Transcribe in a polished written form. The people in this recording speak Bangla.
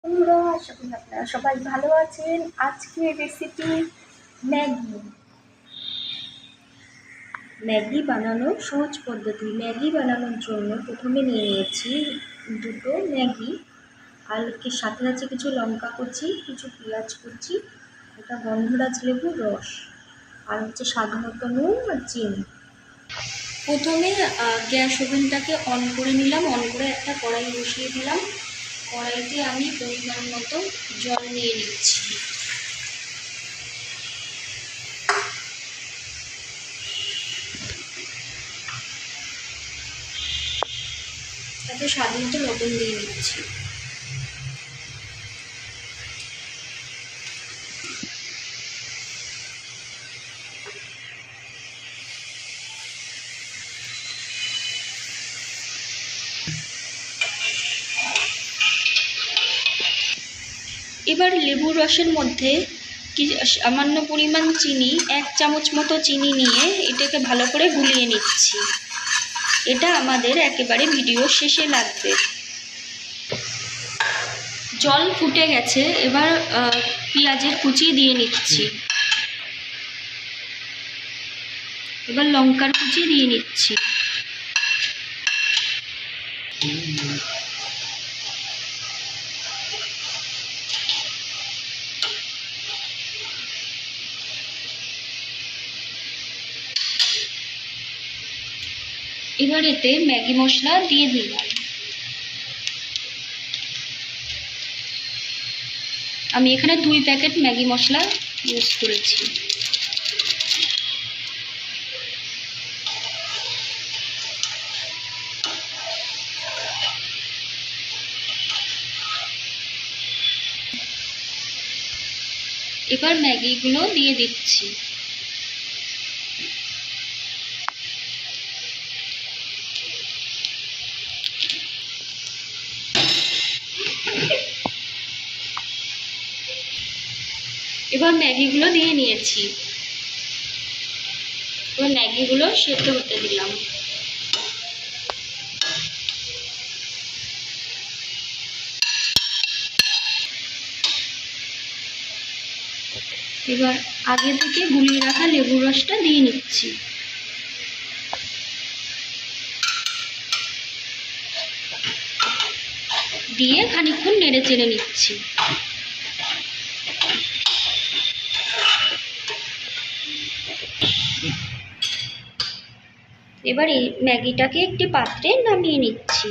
বন্ধুরা, আশা করি আপনারা সবাই ভালো আছেন। আজকের রেসিপি ম্যাগি বানানোর সহজ পদ্ধতি। ম্যাগি বানানোর জন্য প্রথমে নিয়ে নিয়েছি দুটো ম্যাগি, আর সাথে আছে কিছু লঙ্কা কুচি, কিছু পেঁয়াজ কুচি, এটা গন্ধরাজ লেবুর রস, আর হচ্ছে স্বাদ মতো নুন আর চিনি। প্রথমে গ্যাস ওভেনটাকে অন করে নিলাম, অন করে একটা কড়াই বসিয়ে দিলাম। কড়াইতে আমি পরিমাণ মতো জল নিয়ে নিচ্ছি। তাতে স্বাদ মতো লবণ দিয়ে নিচ্ছি। এবার লেবুর রসের মধ্যে সামান্য পরিমাণ চিনি, 1 চামচ মতো চিনি নিয়ে এটাকে ভালো করে গুলিয়ে নিচ্ছি। এটা আমাদের একেবারে ভিডিও শেষে লাগবে। জল ফুটে গেছে, এবার পেঁয়াজের কুচি দিয়ে নিচ্ছি। এবার লঙ্কার কুচি দিয়ে নিচ্ছি। এবার এতে ম্যাগি মশলা দিয়ে দিলাম। আমি এখানে 2 প্যাকেট ম্যাগি মশলা ইউজ করেছি। এবার ম্যাগিগুলো দিয়ে দিচ্ছি। এবার ম্যাগিগুলো দিয়ে নিয়েছি। এবার ম্যাগিগুলো সেদ্ধ হতে দিলাম। এবার আগে থেকে গুলিয়ে রাখা লেবুর রসটা দিয়ে নিচ্ছি। দিয়ে খানিকক্ষণ নেড়ে চেড়ে নিচ্ছি। এবার এই ম্যাগিটাকে একটি পাত্রে নামিয়ে নিচ্ছি।